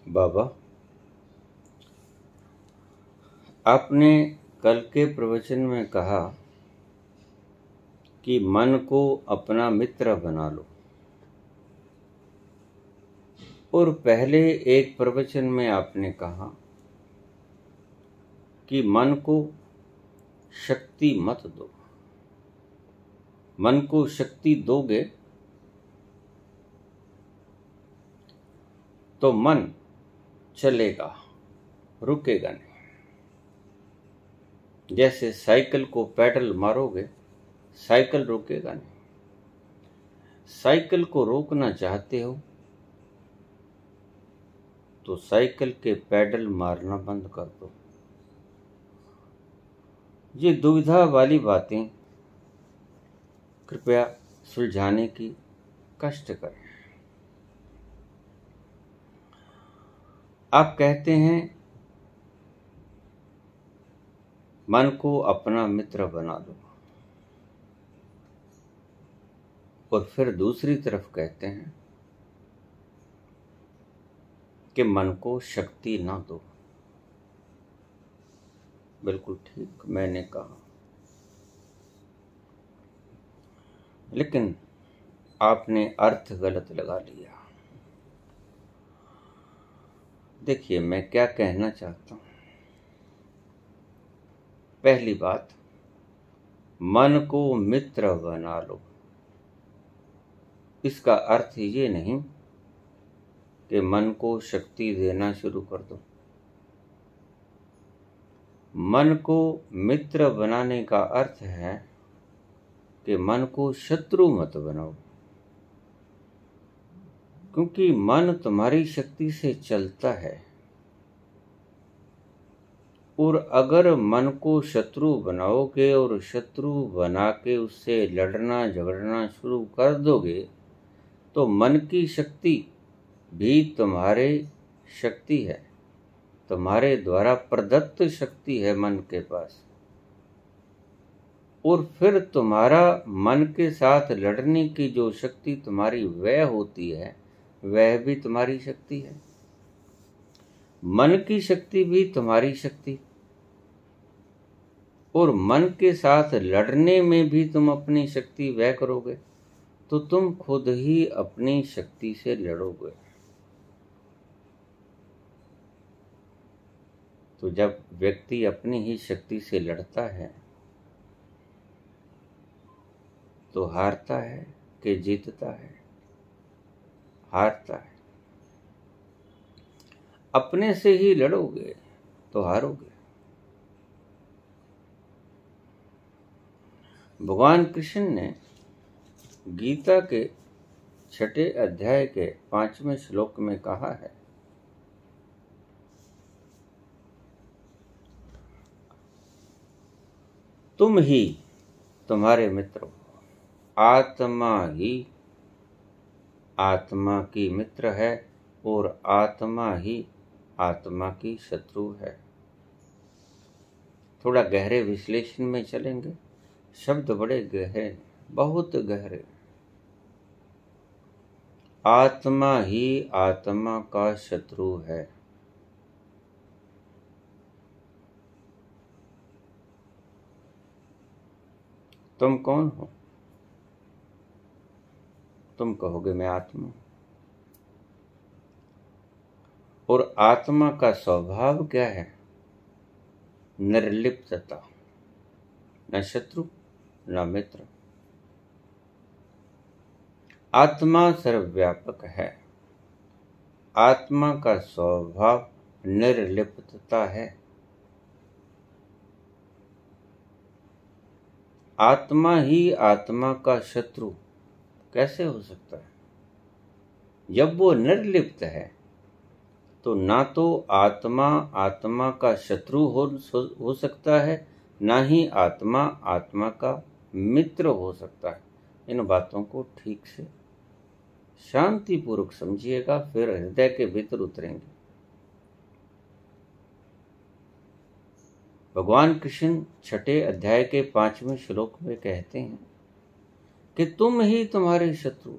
बाबा, आपने कल के प्रवचन में कहा कि मन को अपना मित्र बना लो, और पहले एक प्रवचन में आपने कहा कि मन को शक्ति मत दो। मन को शक्ति दोगे तो मन चलेगा, रुकेगा नहीं। जैसे साइकिल को पैडल मारोगे, साइकिल रुकेगा नहीं। साइकिल को रोकना चाहते हो तो साइकिल के पैडल मारना बंद कर दो। ये दुविधा वाली बातें कृपया सुलझाने की कष्ट करें। आप कहते हैं मन को अपना मित्र बना लो, और फिर दूसरी तरफ कहते हैं कि मन को शक्ति ना दो। बिल्कुल ठीक मैंने कहा, लेकिन आपने अर्थ गलत लगा लिया। देखिए मैं क्या कहना चाहता हूं। पहली बात, मन को मित्र बना लो। इसका अर्थ ये नहीं कि मन को शक्ति देना शुरू कर दो। मन को मित्र बनाने का अर्थ है कि मन को शत्रु मत बनाओ, क्योंकि मन तुम्हारी शक्ति से चलता है, और अगर मन को शत्रु बनाओगे और शत्रु बना के उससे लड़ना झगड़ना शुरू कर दोगे तो मन की शक्ति भी तुम्हारे शक्ति है, तुम्हारे द्वारा प्रदत्त शक्ति है मन के पास, और फिर तुम्हारा मन के साथ लड़ने की जो शक्ति तुम्हारी वह होती है वह भी तुम्हारी शक्ति है। मन की शक्ति भी तुम्हारी शक्ति, और मन के साथ लड़ने में भी तुम अपनी शक्ति व्यय करोगे तो तुम खुद ही अपनी शक्ति से लड़ोगे। तो जब व्यक्ति अपनी ही शक्ति से लड़ता है तो हारता है कि जीतता है? हारता है। अपने से ही लड़ोगे तो हारोगे। भगवान कृष्ण ने गीता के 6 अध्याय के 5वें श्लोक में कहा है, तुम ही तुम्हारे मित्र हो। आत्मा ही आत्मा की मित्र है और आत्मा ही आत्मा की शत्रु है। थोड़ा गहरे विश्लेषण में चलेंगे। शब्द बड़े गहरे, बहुत गहरे। आत्मा ही आत्मा का शत्रु है। तुम कौन हो? तुम कहोगे मैं आत्मा। और आत्मा का स्वभाव क्या है? निर्लिप्तता, न शत्रु न मित्र। आत्मा सर्वव्यापक है। आत्मा का स्वभाव निर्लिप्तता है। आत्मा ही आत्मा का शत्रु कैसे हो सकता है? जब वो निर्लिप्त है तो ना तो आत्मा आत्मा का शत्रु हो सकता है, ना ही आत्मा आत्मा का मित्र हो सकता है। इन बातों को ठीक से शांतिपूर्वक समझिएगा, फिर हृदय के भीतर उतरेंगे। भगवान कृष्ण 6 अध्याय के 5वें श्लोक में कहते हैं कि तुम ही तुम्हारे शत्रु हो।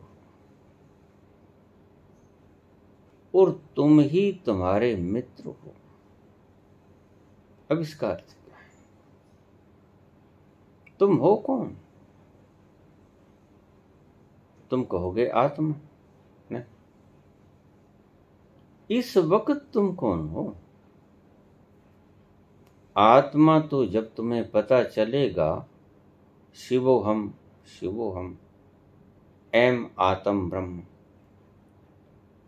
और तुम ही तुम्हारे मित्र हो। अब इसका अर्थ क्या है? तुम हो कौन? तुम कहोगे आत्मा। नहीं, इस वक्त तुम कौन हो? आत्मा तो जब तुम्हें पता चलेगा शिवोहम शिवोहम एम आत्म ब्रह्म,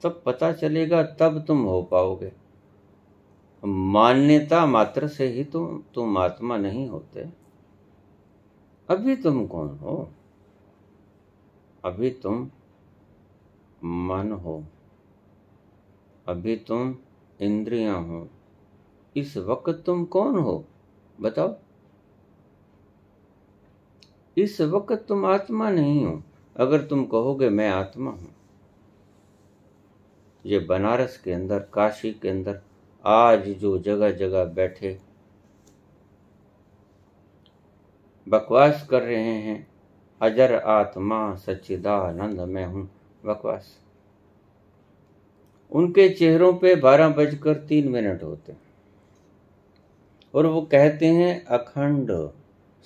तब पता चलेगा, तब तुम हो पाओगे। मान्यता मात्र से ही तुम आत्मा नहीं होते। अभी तुम कौन हो? अभी तुम मन हो, अभी तुम इंद्रियां हो। इस वक्त तुम कौन हो बताओ? इस वक्त तुम आत्मा नहीं हो। अगर तुम कहोगे मैं आत्मा हूं, ये बनारस के अंदर, काशी के अंदर आज जो जगह जगह बैठे बकवास कर रहे हैं, अजर आत्मा सच्चिदानंद मैं हूं, बकवास, उनके चेहरों पे 12:03 होते और वो कहते हैं अखंड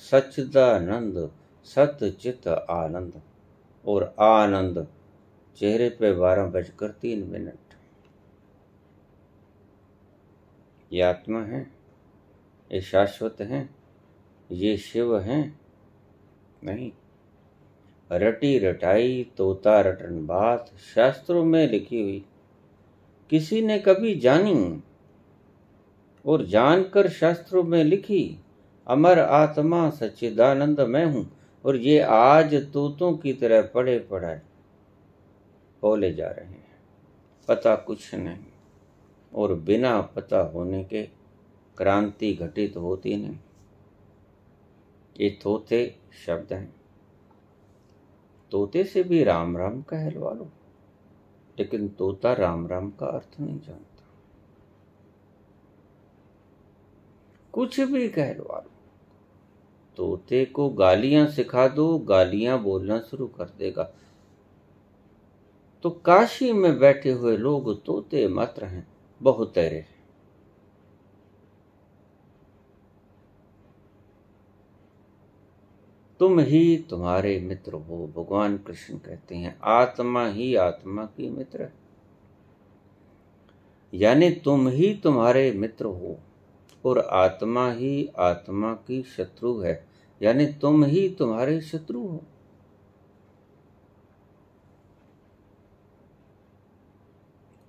सच्चिदानंद सतचित आनंद, और आनंद चेहरे पे 12:03। ये आत्मा है, ये शाश्वत है, ये शिव है? नहीं। रटी रटाई तोता रटन बात शास्त्रों में लिखी हुई, किसी ने कभी जानी और जानकर शास्त्रों में लिखी, अमर आत्मा सच्चिदानंद मैं हूं, और ये आज तोतों की तरह पड़े पड़े बोले जा रहे हैं। पता कुछ नहीं, और बिना पता होने के क्रांति घटित होती नहीं। ये तोते शब्द हैं, तोते से भी राम राम कहलवा लो, लेकिन तोता राम राम का अर्थ नहीं जानता। कुछ भी कहलवा लो, तोते को गालियां सिखा दो, गालियां बोलना शुरू कर देगा। तो काशी में बैठे हुए लोग तोते मात्र हैं, बहुतेरे हैं। तुम ही तुम्हारे मित्र हो। भगवान कृष्ण कहते हैं आत्मा ही आत्मा की मित्र है, यानी तुम ही तुम्हारे मित्र हो, और आत्मा ही आत्मा की शत्रु है, यानी तुम ही तुम्हारे शत्रु हो।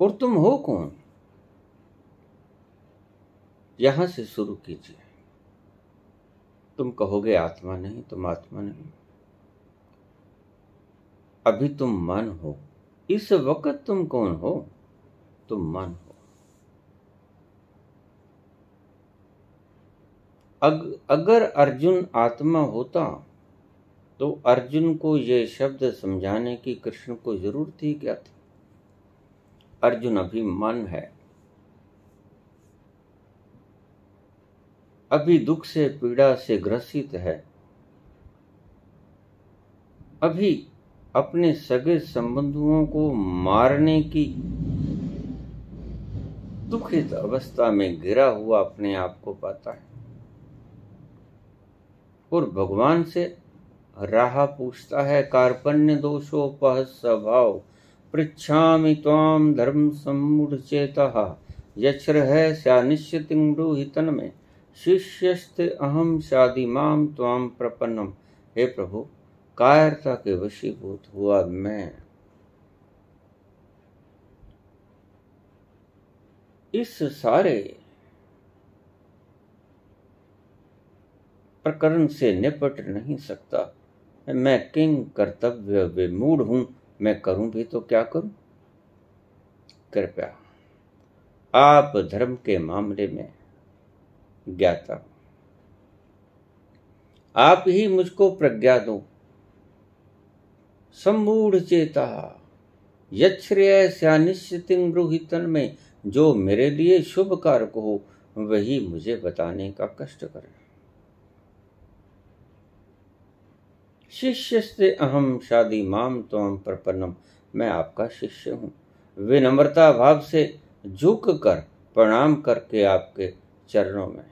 और तुम हो कौन? यहां से शुरू कीजिए। तुम कहोगे आत्मा नहीं, तुम आत्मा नहीं। अभी तुम मन हो। इस वक्त तुम कौन हो? तुम मन हो। अगर अर्जुन आत्मा होता तो अर्जुन को ये शब्द समझाने की कृष्ण को जरूरत ही क्या थी? अर्जुन अभी मन है, अभी दुख से पीड़ा से ग्रसित है, अभी अपने सगे संबंधुओं को मारने की दुखित अवस्था में गिरा हुआ अपने आप को पाता है, और भगवान से राह पूछता है। कार्पण्य दोषोपह स्वभाव पृच्छामि त्वाम धर्म सम्मूढ़ चेतः यच्छ्रह स्यानिश्चितिं ब्रूहि तन्मे शिष्यस्ते अहम शादिमाम त्वाम प्रपन्नम। हे प्रभु, कायरता के वशीभूत हुआ मैं इस सारे प्रकरण से निपट नहीं सकता। मैं किंग कर्तव्य विमूढ़ हूं, मैं करूं भी तो क्या करूं? कृपया आप धर्म के मामले में ज्ञाता हो, आप ही मुझको प्रज्ञा दो। सम्मूढ़ चेता यच्छ्रेय स्यानिश्चितिं ब्रूहि तन्मे, जो मेरे लिए शुभ कारक हो वही मुझे बताने का कष्ट करे। शिष्यस्ते अहम शादी माम त्वम प्रपन्नम, मैं आपका शिष्य हूं, विनम्रता भाव से झुक कर प्रणाम करके आपके चरणों में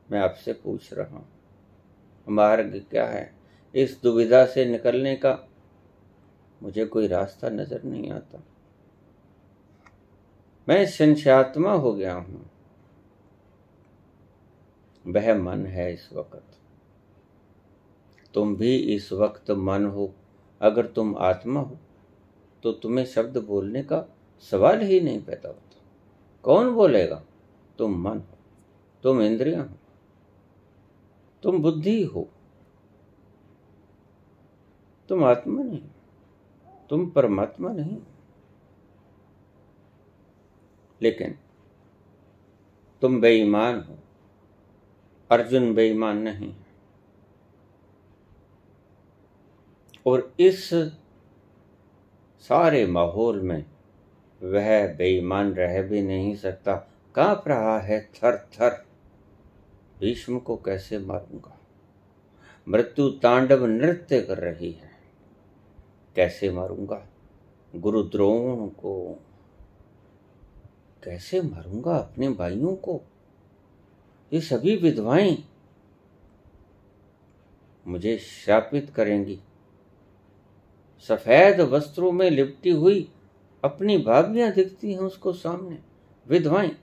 मैं आपसे पूछ रहा हूँ, मार्ग क्या है? इस दुविधा से निकलने का मुझे कोई रास्ता नजर नहीं आता। मैं संशयात्मा हो गया हूं। वह मन है इस वक्त, तुम भी इस वक्त मन हो। अगर तुम आत्मा हो तो तुम्हें शब्द बोलने का सवाल ही नहीं पैदा होता। कौन बोलेगा? तुम मन हो, तुम इंद्रियां हो, तुम बुद्धि हो, तुम आत्मा नहीं, तुम परमात्मा नहीं। लेकिन तुम बेईमान हो, अर्जुन बेईमान नहीं। और इस सारे माहौल में वह बेईमान रह भी नहीं सकता, कांप रहा है थर थर। भीष्म को कैसे मारूंगा? मृत्यु तांडव नृत्य कर रही है, कैसे मारूंगा? गुरु द्रोण को कैसे मारूंगा? अपने भाइयों को? ये सभी विधवाएं मुझे शापित करेंगी। सफेद वस्त्रों में लिपटी हुई अपनी भाभियां दिखती हैं उसको सामने, विधवाएं।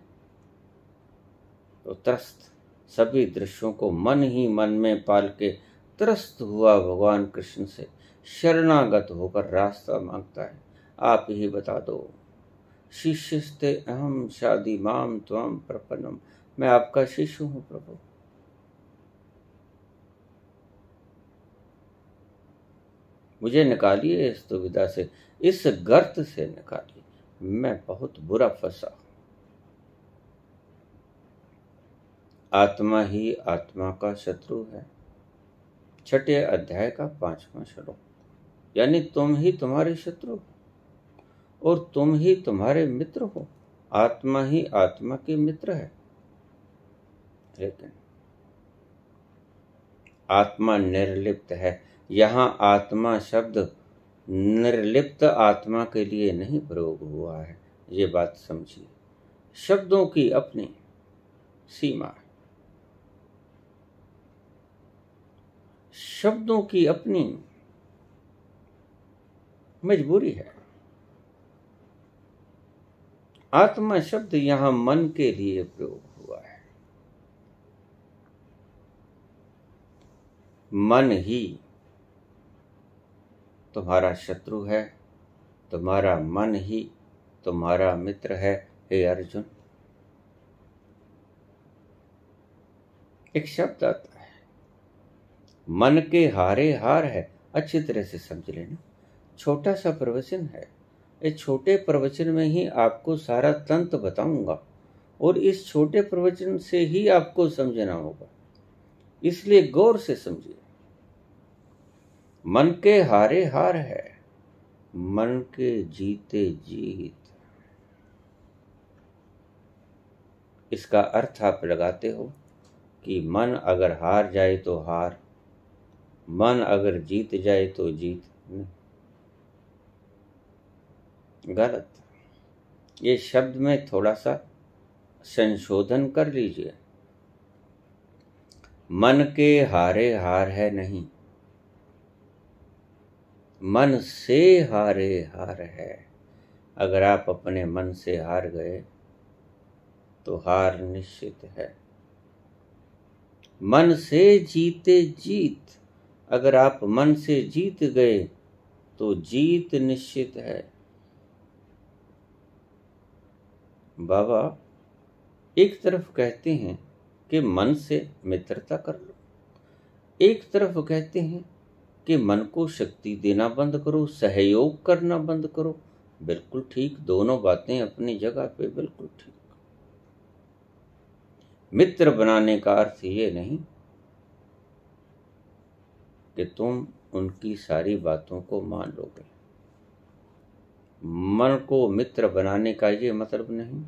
तो त्रस्त सभी दृश्यों को मन ही मन में पाल के त्रस्त हुआ भगवान कृष्ण से शरणागत होकर रास्ता मांगता है। आप ही बता दो। शिष्यस्ते अहम शादी माम त्वम प्रपन्नम। मैं आपका शिष्य हूं प्रभु। मुझे निकालिए इस दुविधा से, इस गर्त से निकालिए। मैं बहुत बुरा फंसा। आत्मा ही आत्मा का शत्रु है। 6 अध्याय का 5वां श्लोक। यानी तुम ही तुम्हारे शत्रु हो और तुम ही तुम्हारे मित्र हो। आत्मा ही आत्मा के मित्र है। लेकिन आत्मा निर्लिप्त है। यहां आत्मा शब्द निर्लिप्त आत्मा के लिए नहीं प्रयोग हुआ है, ये बात समझिए। शब्दों की अपनी सीमा है, शब्दों की अपनी मजबूरी है। आत्मा शब्द यहां मन के लिए प्रयोग हुआ है। मन ही तुम्हारा शत्रु है, तुम्हारा मन ही तुम्हारा मित्र है। हे अर्जुन, एक शब्द आता है, मन के हारे हार है। अच्छी तरह से समझ लेना। छोटा सा प्रवचन है। इस छोटे प्रवचन में ही आपको सारा तंत्र बताऊंगा और इस छोटे प्रवचन से ही आपको समझना होगा, इसलिए गौर से समझिए। मन के हारे हार है, मन के जीते जीत। इसका अर्थ आप लगाते हो कि मन अगर हार जाए तो हार, मन अगर जीत जाए तो जीत। नहीं, गलत। ये शब्द में थोड़ा सा संशोधन कर लीजिए। मन के हारे हार है नहीं, मन से हारे हार है। अगर आप अपने मन से हार गए तो हार निश्चित है। मन से जीते जीत। अगर आप मन से जीत गए तो जीत निश्चित है। बाबा एक तरफ कहते हैं कि मन से मित्रता कर लो, एक तरफ कहते हैं कि मन को शक्ति देना बंद करो, सहयोग करना बंद करो। बिल्कुल ठीक, दोनों बातें अपनी जगह पे बिल्कुल ठीक। मित्र बनाने का अर्थ ये नहीं कि तुम उनकी सारी बातों को मान लोगे। मन को मित्र बनाने का ये मतलब नहीं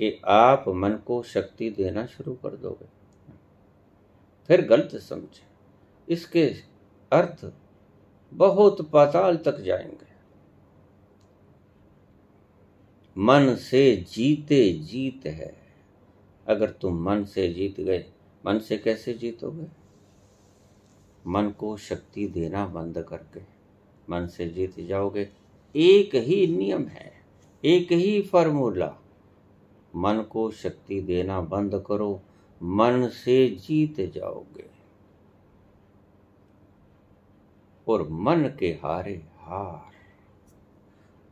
कि आप मन को शक्ति देना शुरू कर दोगे, फिर गलत समझे। इसके अर्थ बहुत पाताल तक जाएंगे। मन से जीते जीत है। अगर तुम मन से जीत गए, मन से कैसे जीतोगे? मन को शक्ति देना बंद करके मन से जीत जाओगे। एक ही नियम है, एक ही फॉर्मूला, मन को शक्ति देना बंद करो, मन से जीत जाओगे। और मन के हारे हार,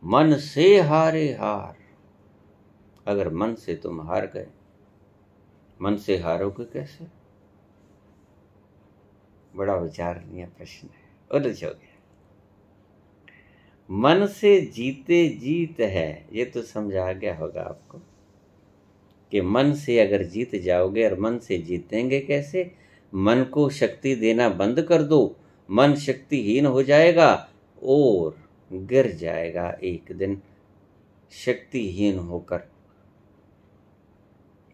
मन से हारे हार। अगर मन से तुम हार गए, मन से हारोगे कैसे? बड़ा विचारणीय प्रश्न है, उलझोगे। मन से जीते जीत है, ये तो समझ आ गया होगा आपको कि मन से अगर जीत जाओगे। और मन से जीतेंगे कैसे? मन को शक्ति देना बंद कर दो, मन शक्तिहीन हो जाएगा और गिर जाएगा एक दिन शक्तिहीन होकर।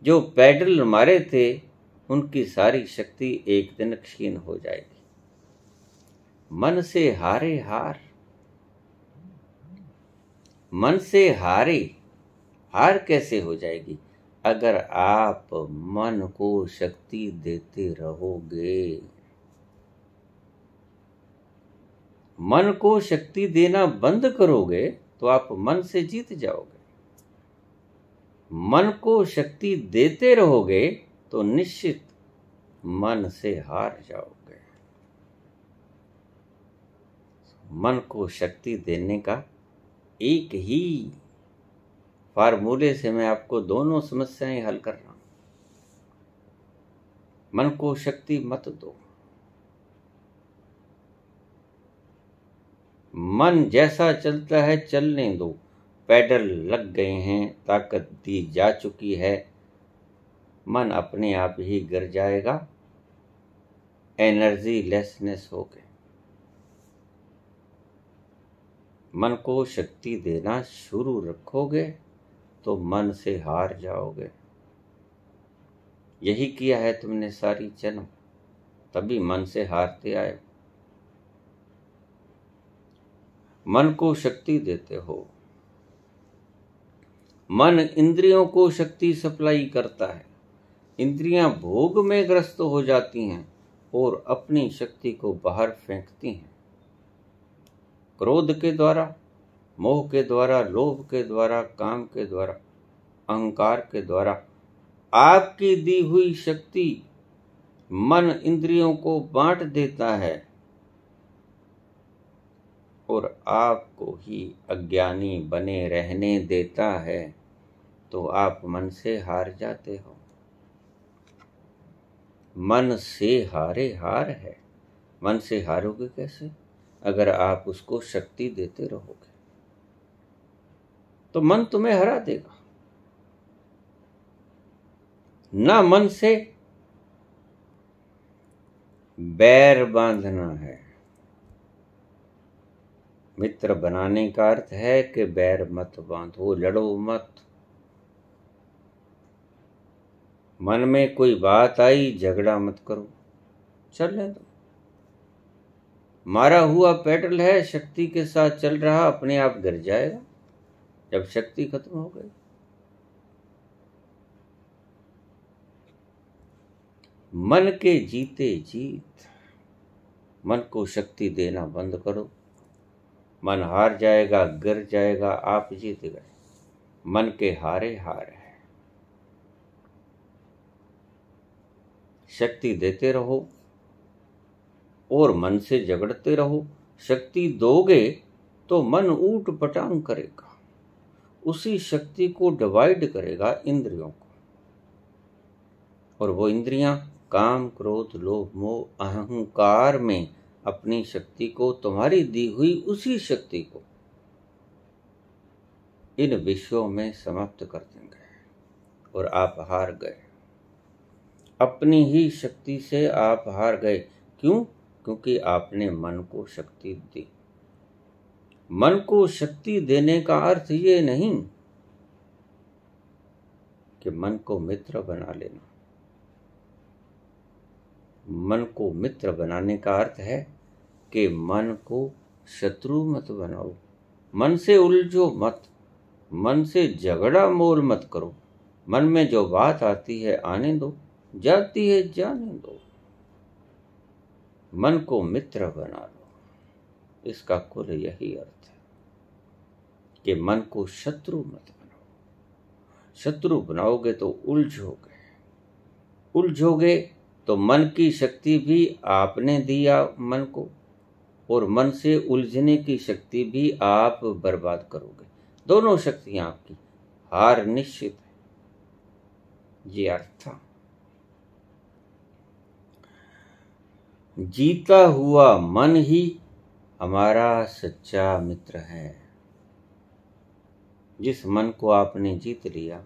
जो पैडल मारे थे उनकी सारी शक्ति एक दिन क्षीण हो जाएगी। मन से हारे हार, मन से हारे हार कैसे हो जाएगी? अगर आप मन को शक्ति देते रहोगे। मन को शक्ति देना बंद करोगे तो आप मन से जीत जाओगे। मन को शक्ति देते रहोगे तो निश्चित मन से हार जाओगे। मन को शक्ति देने का एक ही फार्मूले से मैं आपको दोनों समस्याएं हल कर रहा हूं। मन को शक्ति मत दो। मन जैसा चलता है चलने दो। पैडल लग गए हैं, ताकत दी जा चुकी है, मन अपने आप ही गिर जाएगा, एनर्जी लेसनेस हो गए। मन को शक्ति देना शुरू रखोगे तो मन से हार जाओगे। यही किया है तुमने सारी जन्म, तभी मन से हारते आए। मन को शक्ति देते हो। मन इंद्रियों को शक्ति सप्लाई करता है। इंद्रियां भोग में ग्रस्त हो जाती हैं और अपनी शक्ति को बाहर फेंकती हैं। क्रोध के द्वारा, मोह के द्वारा, लोभ के द्वारा, काम के द्वारा, अहंकार के द्वारा आपकी दी हुई शक्ति मन इंद्रियों को बांट देता है और आपको ही अज्ञानी बने रहने देता है, तो आप मन से हार जाते हो। मन से हारे हार है। मन से हारोगे कैसे? अगर आप उसको शक्ति देते रहोगे तो मन तुम्हें हरा देगा। ना मन से बैर बांधना है। मित्र बनाने का अर्थ है कि बैर मत बांधो, लड़ो मत। मन में कोई बात आई, झगड़ा मत करो, चलने दो। मारा हुआ पेट्रोल है, शक्ति के साथ चल रहा, अपने आप गिर जाएगा जब शक्ति खत्म हो गई। मन के जीते जीत। मन को शक्ति देना बंद करो, मन हार जाएगा, गिर जाएगा, आप जीत गए। मन के हारे हार है। शक्ति देते रहो और मन से झगड़ते रहो। शक्ति दोगे तो मन ऊट पटांग करेगा, उसी शक्ति को डिवाइड करेगा इंद्रियों को, और वो इंद्रियां काम, क्रोध, लोभ, मोह, अहंकार में अपनी शक्ति को, तुम्हारी दी हुई उसी शक्ति को इन विषयों में समाप्त कर देंगे और आप हार गए। अपनी ही शक्ति से आप हार गए। क्यों? क्योंकि आपने मन को शक्ति दी। मन को शक्ति देने का अर्थ ये नहीं कि मन को मित्र बना लेना। मन को मित्र बनाने का अर्थ है कि मन को शत्रु मत बनाओ, मन से उलझो मत। मन से झगड़ा मोल मत करो। मन में जो बात आती है आने दो, जाती है जाने दो। मन को मित्र बना लो। इसका कुल यही अर्थ है कि मन को शत्रु मत बनाओ। शत्रु बनाओगे तो उलझोगे। उलझोगे तो मन की शक्ति भी आपने दिया मन को, और मन से उलझने की शक्ति भी आप बर्बाद करोगे। दोनों शक्तियां आपकी हार निश्चित है। ये अर्थ था। जीता हुआ मन ही हमारा सच्चा मित्र है। जिस मन को आपने जीत लिया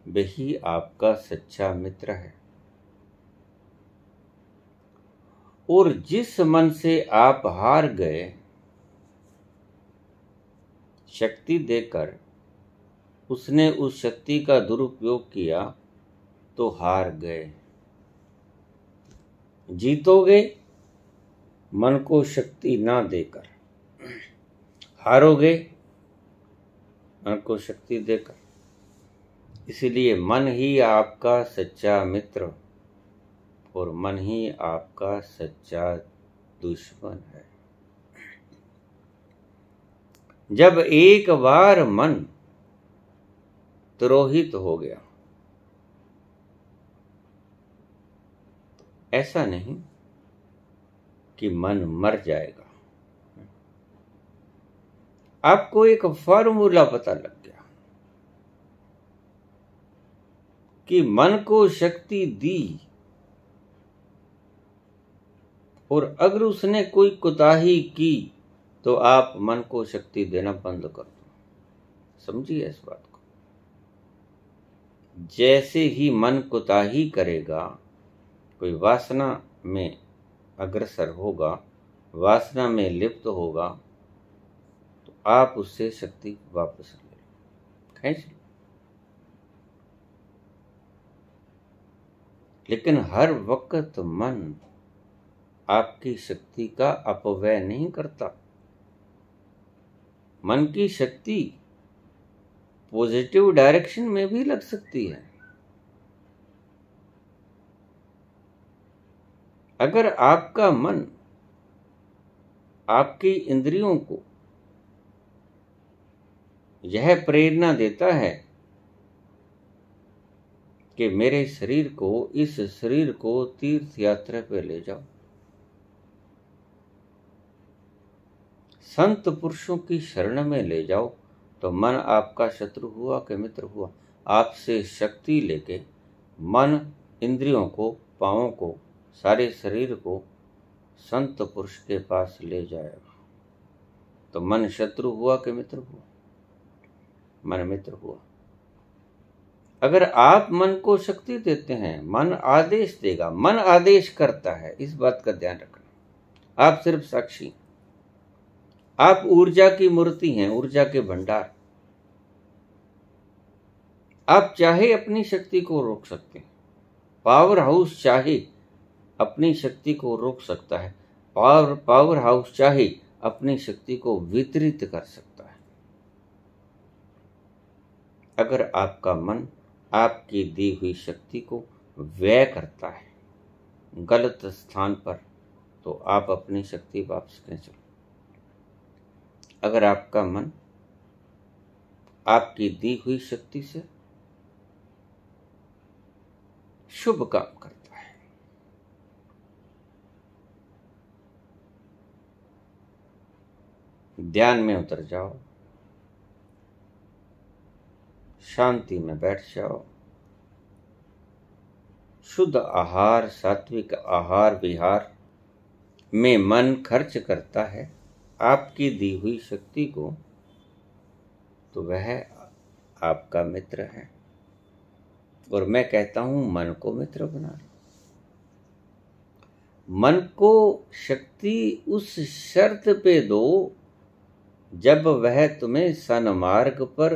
वही आपका सच्चा मित्र है। और जिस मन से आप हार गए, शक्ति देकर उसने उस शक्ति का दुरुपयोग किया तो हार गए। जीतोगे मन को शक्ति ना देकर, हारोगे मन को शक्ति देकर। इसलिए मन ही आपका सच्चा मित्र और मन ही आपका सच्चा दुश्मन है। जब एक बार मन द्रोहित हो गया, ऐसा नहीं कि मन मर जाएगा। आपको एक फॉर्मूला पता लग गया कि मन को शक्ति दी और अगर उसने कोई कोताही की तो आप मन को शक्ति देना बंद कर दो। समझिए इस बात को। जैसे ही मन कोताही करेगा, कोई वासना में अग्रसर होगा, वासना में लिप्त होगा, तो आप उससे शक्ति वापस ले लो, खींच लो। लेकिन हर वक्त मन आपकी शक्ति का अपव्यय नहीं करता। मन की शक्ति पॉजिटिव डायरेक्शन में भी लग सकती है। अगर आपका मन आपकी इंद्रियों को यह प्रेरणा देता है कि मेरे शरीर को, इस शरीर को तीर्थ यात्रा पे ले जाओ, संत पुरुषों की शरण में ले जाओ, तो मन आपका शत्रु हुआ कि मित्र हुआ। आपसे शक्ति लेके मन इंद्रियों को, पांवों को, सारे शरीर को संत पुरुष के पास ले जाएगा। तो मन शत्रु हुआ कि मित्र हुआ? मन मित्र हुआ। अगर आप मन को शक्ति देते हैं, मन आदेश देगा। मन आदेश करता है, इस बात का ध्यान रखना। आप सिर्फ साक्षी। आप ऊर्जा की मूर्ति हैं, ऊर्जा के भंडार। आप चाहे अपनी शक्ति को रोक सकते हैं। पावर हाउस चाहे अपनी शक्ति को रोक सकता है। पावर हाउस चाहे अपनी शक्ति को वितरित कर सकता है। अगर आपका मन आपकी दी हुई शक्ति को व्यय करता है गलत स्थान पर, तो आप अपनी शक्ति वापस खींच लो। अगर आपका मन आपकी दी हुई शक्ति से शुभ काम करता है, ध्यान में उतर जाओ, शांति में बैठ जाओ। शुद्ध आहार, सात्विक आहार विहार में मन खर्च करता है आपकी दी हुई शक्ति को, तो वह आपका मित्र है। और मैं कहता हूं, मन को मित्र बना लो। मन को शक्ति उस शर्त पे दो जब वह तुम्हें सन्मार्ग पर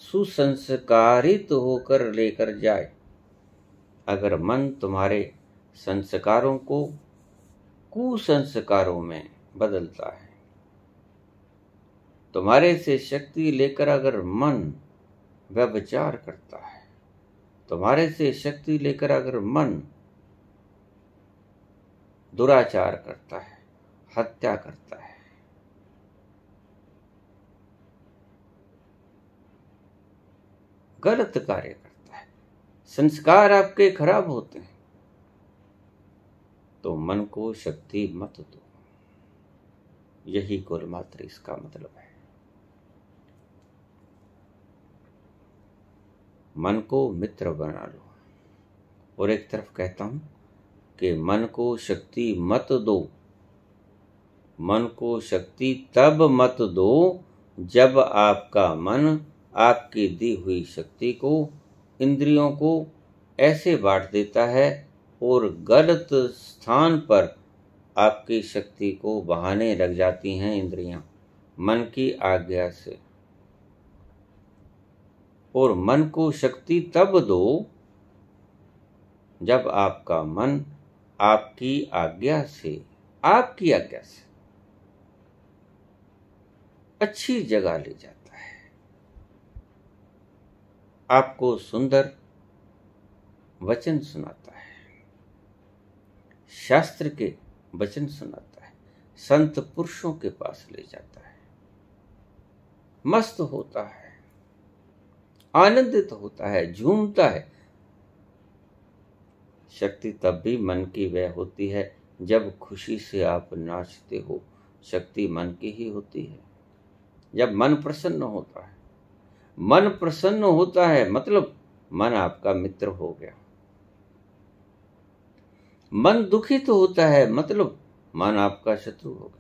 सुसंस्कारित होकर लेकर जाए। अगर मन तुम्हारे संस्कारों को कुसंस्कारों में बदलता है, तुम्हारे से शक्ति लेकर अगर मन व्यभिचार करता है, तुम्हारे से शक्ति लेकर अगर मन दुराचार करता है, हत्या करता है, गलत कार्य करता है, संस्कार आपके खराब होते हैं, तो मन को शक्ति मत दो। यही कुल मात्र इसका मतलब है। मन को मित्र बना लो। और एक तरफ कहता हूं कि मन को शक्ति मत दो। मन को शक्ति तब मत दो जब आपका मन आपकी दी हुई शक्ति को, इंद्रियों को ऐसे बांट देता है और गलत स्थान पर आपकी शक्ति को बहाने लग जाती हैं इंद्रियां मन की आज्ञा से। और मन को शक्ति तब दो जब आपका मन आपकी आज्ञा से अच्छी जगह ले जाता है, आपको सुंदर वचन सुनाता है, शास्त्र के वचन सुनाता है, संत पुरुषों के पास ले जाता है, मस्त होता है, आनंदित होता है, झूमता है। शक्ति तब भी मन की वह होती है जब खुशी से आप नाचते हो। शक्ति मन की ही होती है जब मन प्रसन्न होता है। मन प्रसन्न होता है मतलब मन आपका मित्र हो गया। मन दुखित होता है मतलब मन आपका शत्रु हो गया।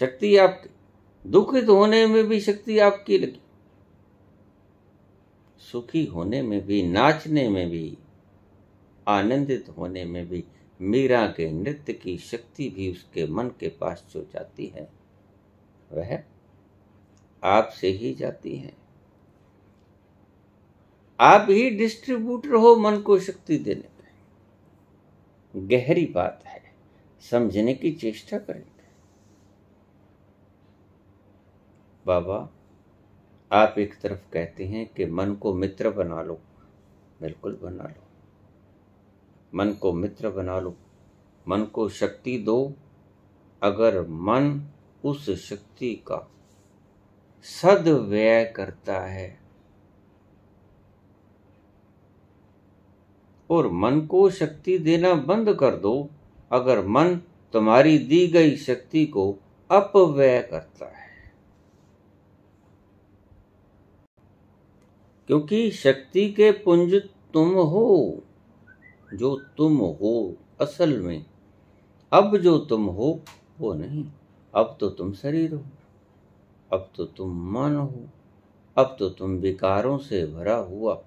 शक्ति आपकी, दुखित होने में भी शक्ति आपकी लगी, सुखी होने में भी, नाचने में भी, आनंदित होने में भी। मीरा के नृत्य की शक्ति भी उसके मन के पास जो जाती है वह आपसे ही जाती है। आप ही डिस्ट्रीब्यूटर हो मन को शक्ति देने में। गहरी बात है, समझने की चेष्टा करेंगे। बाबा, आप एक तरफ कहते हैं कि मन को मित्र बना लो। बिल्कुल बना लो, मन को मित्र बना लो, मन को शक्ति दो। अगर मन उस शक्ति का सदव्यय करता है और मन को शक्ति देना बंद कर दो अगर मन तुम्हारी दी गई शक्ति को अपव्यय करता है। क्योंकि शक्ति के पुंज तुम हो, जो तुम हो असल में। अब जो तुम हो वो नहीं। अब तो तुम शरीर हो, अब तो तुम मन हो, अब तो तुम विकारों से भरा हुआ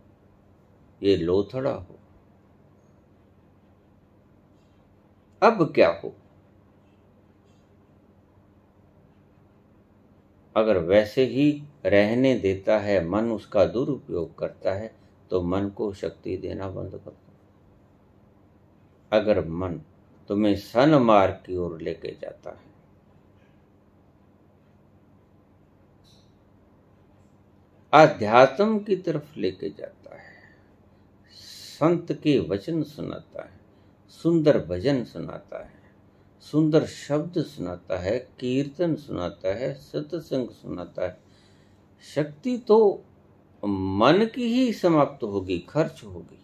ये लोथड़ा हो। अब क्या हो? अगर वैसे ही रहने देता है मन, उसका दुरुपयोग करता है, तो मन को शक्ति देना बंद कर दो। अगर मन तुम्हें सन्मार्ग की ओर लेके जाता है, आध्यात्म की तरफ लेके जाता है, संत के वचन सुनाता है, सुंदर भजन सुनाता है, सुंदर शब्द सुनाता है, कीर्तन सुनाता है, सत्संग सुनाता है, शक्ति तो मन की ही समाप्त होगी, खर्च होगी,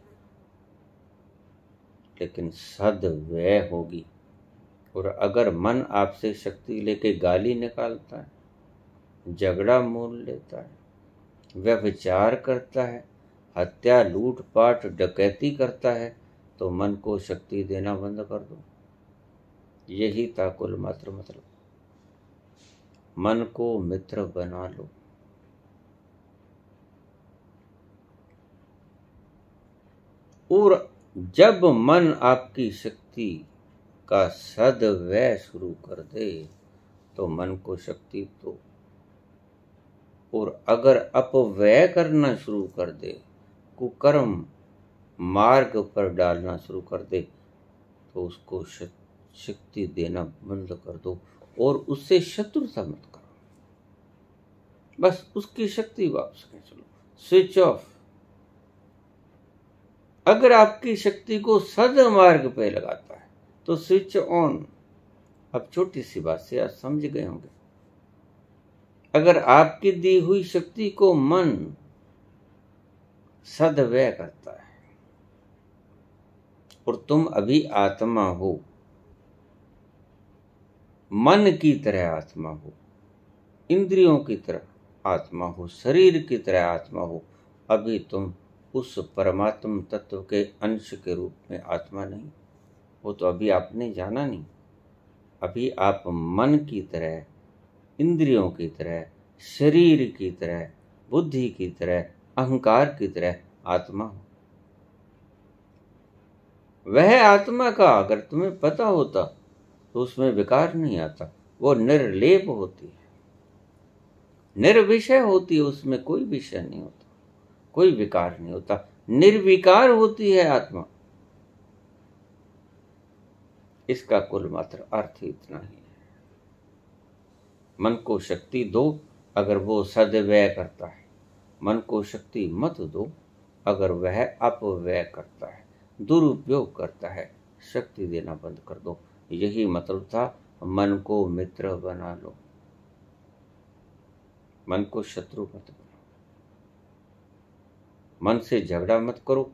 लेकिन सद्व्यय होगी। और अगर मन आपसे शक्ति लेके गाली निकालता है, झगड़ा मोल लेता है, व्यभिचार करता है, हत्या, लूटपाट, डकैती करता है, तो मन को शक्ति देना बंद कर दो। यही था कुल मात्र मतलब। मन को मित्र बना लो। और जब मन आपकी शक्ति का सद्व्यय शुरू कर दे तो मन को शक्ति दो। और अगर अपव्यय करना शुरू कर दे, कुकर्म मार्ग पर डालना शुरू कर दे, तो उसको शक्ति देना बंद कर दो और उससे शत्रुता मत करो। बस उसकी शक्ति वापस कर चलो, स्विच ऑफ। अगर आपकी शक्ति को सदमार्ग पे लगाता है तो स्विच ऑन। अब छोटी सी बात से आप समझ गए होंगे। अगर आपकी दी हुई शक्ति को मन सदव्यय करता है और तुम अभी आत्मा हो, मन की तरह आत्मा हो, इंद्रियों की तरह आत्मा हो, शरीर की तरह आत्मा हो, अभी तुम उस परमात्म तत्व के अंश के रूप में आत्मा नहीं। वो तो अभी आपने जाना नहीं। अभी आप मन की तरह, इंद्रियों की तरह, शरीर की तरह, बुद्धि की तरह, अहंकार की तरह आत्मा हो। वह आत्मा का अगर तुम्हें पता होता तो उसमें विकार नहीं आता। वो निर्लेप होती है, निर्विषय होती है, उसमें कोई विषय नहीं होता, कोई विकार नहीं होता, निर्विकार होती है आत्मा। इसका कुल मात्र अर्थ ही इतना ही है। मन को शक्ति दो अगर वो सदव्यय करता है, मन को शक्ति मत दो अगर वह अपव्यय करता है, दुरुपयोग करता है। शक्ति देना बंद कर दो। यही मतलब था, मन को मित्र बना लो, मन को शत्रु मत बनाओ। मन से झगड़ा मत करो।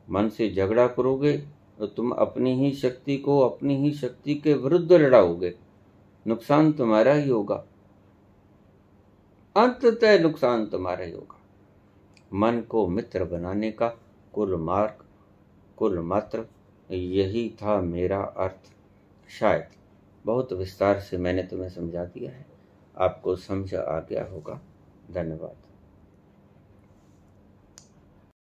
मन से झगड़ा करोगे तो तुम अपनी ही शक्ति को, अपनी ही शक्ति के विरुद्ध लड़ाओगे। नुकसान तुम्हारा ही होगा, अंततः नुकसान तुम्हारा ही होगा। मन को मित्र बनाने का कुल मार्ग, कुल मात्र यही था मेरा अर्थ। शायद बहुत विस्तार से मैंने तुम्हें समझा दिया है, आपको समझ आ गया होगा। धन्यवाद।